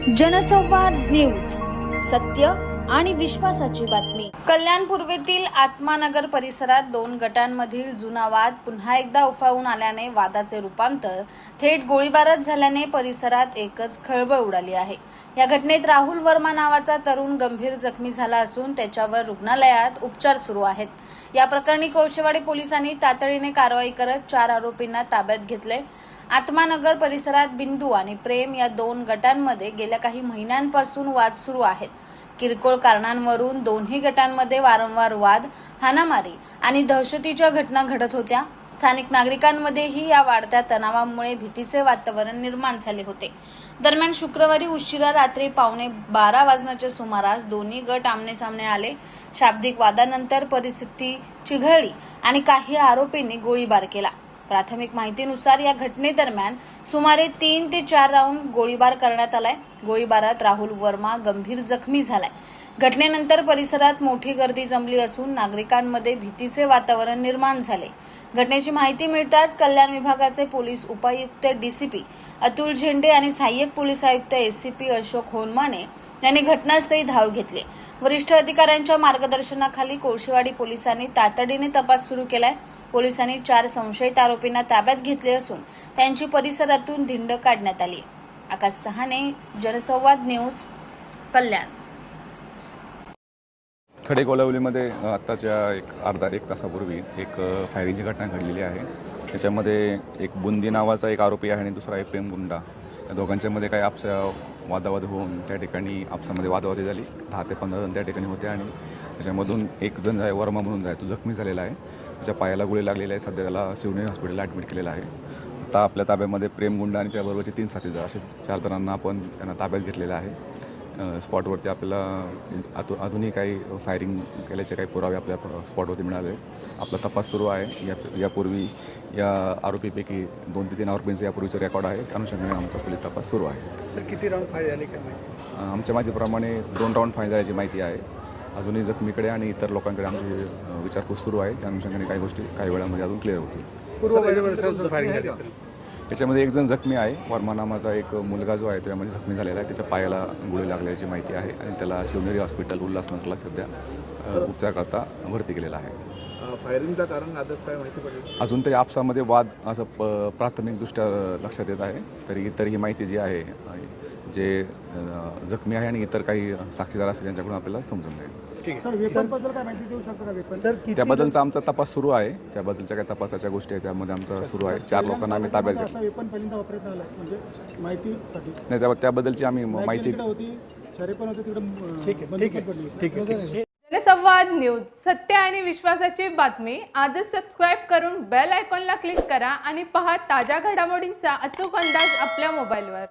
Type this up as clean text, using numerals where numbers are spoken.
जनसंवाद न्यूज, सत्य आणि विश्वासाची बातमी। कल्याण पूर्वेतील आत्मानगर परिसरात दोन गटांमधील जुना वाद पुन्हा एकदा उफाळून आल्याने वादाचे रूपांतर थेट गोळीबारात झाल्याने परिसरात एकच खळबळ उडाली आहे। या घटनेत राहुल वर्मा नावाचा तरुण गंभीर जखमी झाला असून त्याच्यावर रुग्णालयात उपचार सुरू आहेत। या प्रकरणी कोळशेवाडी पोलिसांनी तातडीने कारवाई करत 4 आरोपींना ताब्यात घेतले। आत्मानगर परिसरात बिंदू आणि प्रेम या दोन गटांमध्ये गेल्या काही महिन्यांपासून वाद सुरू आहेत। किरकोळ कारणांवरून दोन्ही गटांमध्ये वारंवार वाद, हाणामारी आणि दहशतीच्या घटना घडत होत्या। स्थानिक नागरिकांमध्येही या वाढत्या तणावामुळे भीतीचे वातावरण निर्माण झाले होते। दरम्यान शुक्रवारी उशिरा रात्री 11:15 वाजण्याच्या सुमारास दोन्ही गट आमनेसामने आले। शाब्दिक वादानंतर परिस्थिती चिघळली आणि काही आरोपींनी गोळीबार केला। प्राथमिक माहितीनुसार या घटनेदरम्यान सुमारे 3 ते 4 राऊंड गोळीबार करण्यात आलाय। गोळीबारात राहुल वर्मा गंभीर जखमी झालाय। घटनेनंतर परिसरात मोठी गर्दी जमली असून नागरिकांमध्ये भीतीचे वातावरण निर्माण झाले। घटनेची माहिती मिळताच कल्याण विभागाचे पोलीस उपायुक्त डीसीपी अतुल झेंडे आणि सहाय्यक पोलीस आयुक्त एसीपी अशोक होनमाने यांनी घटनास्थळी धाव घेतली। वरिष्ठ अधिकाऱ्यांच्या मार्गदर्शनाखाली कोळशेवाडी पोलिसांनी तातडीने तपास सुरू केलाय। पोलिसांनी 4 संशयित आरोपींना ताब्यात घेतले असून त्यांची परिसरातून धिंड काढण्यात आली। आकाश सहाने, जनसंवाद न्यूज, कल्याण। खडेकोलवलीमध्ये आत्ताच्या अर्धा एक तासापूर्वी एक फायरिंगची घटना घडलेली आहे। त्याच्यामध्ये एक बुंदी नावाचा एक आरोपी आहे आणि दुसरा एक प्रेम गुंडा। या दोघांच्यामध्ये काही आपसा वादावाद होऊन त्या ठिकाणी आपसामध्ये वादावादी झाली। 10 ते 15 जण त्या ठिकाणी होते आणि त्याच्यामधून एक जण आहे वर्मा म्हणून आहे तो जखमी झालेला आहे। त्याच्या पायाला गोळी लागलेली आहे। सध्या त्याला शिवनेरी हॉस्पिटलला ॲडमिट केलेलं आहे। आता आपल्या ताब्यामध्ये प्रेम गुंडा आणि त्याबरोबरचे 3 साथीदार असे 4 जणांना आपण त्यांना ताब्यात घेतलेलं आहे। स्पॉटवरती आपल्याला अजूनही काही फायरिंग केल्याचे काही पुरावे आपल्या स्पॉटवरती मिळाले। आपला तपास सुरू आहे। यापूर्वी या आरोपीपैकी 2 ते 3 आरोपींचे यापूर्वीचे रेकॉर्ड आहे। त्या अनुषंगाने आमचा पोलीस तपास सुरू आहे। सर, किती राऊंड फायर झाले काय माहिती? आमच्या माहितीप्रमाणे 2 राऊंड फायर झाल्याची माहिती आहे। अजूनही जखमीकडे आणि इतर लोकांकडे आमची विचारपूस सुरू आहे। त्या अनुषंगाने काही गोष्टी काही वेळामध्ये अजून क्लिअर होतील। त्याच्यामध्ये एक जण जखमी आहे। वर्मा नावाचा एक मुलगा जो आहे त्यामध्ये जखमी झालेला आहे। त्याच्या पायाला गोळी लागल्याची माहिती आहे आणि त्याला शिवनेरी हॉस्पिटल उल्हासनगरला सध्या उपचाराकरता भरती केलेला आहे। फायरिंगचं कारण आदत काय माहिती पडली? अजून तरी आपसामध्ये वाद असं प्राथमिकदृष्ट्या लक्षात येत आहे। तरी इतर ही माहिती जी आहे जे जखमी आहे आणि इतर काही साक्षीदार असतील त्यांच्याकडून आपल्याला समजून जाईल। ठीक आहे सर, वेपनबद्दल काय माहिती देऊ शकता का? वेपन सर, त्याबद्दलचा आमचा तपास सुरू आहे। त्याबद्दलच्या काही तपासाच्या गोष्टी आहेत त्यामध्ये आमचा सुरू आहे। 4 लोकांना आम्ही ताब्यात घेतलं। वेपन पहिल्यांदा वापरण्यात आला म्हणजे माहितीसाठी नाही, त्याबद्दलची आम्ही माहिती होती, शरे पण होते तिकडे। ठीक आहे। जनसंवाद न्यूज, सत्य आणि विश्वासाची बातमी। आजच सबस्क्राइब करून बेल आयकॉनला क्लिक करा आणि पहा ताज्या घडामोडींचा अचूक अंदाज आपल्या मोबाईलवर।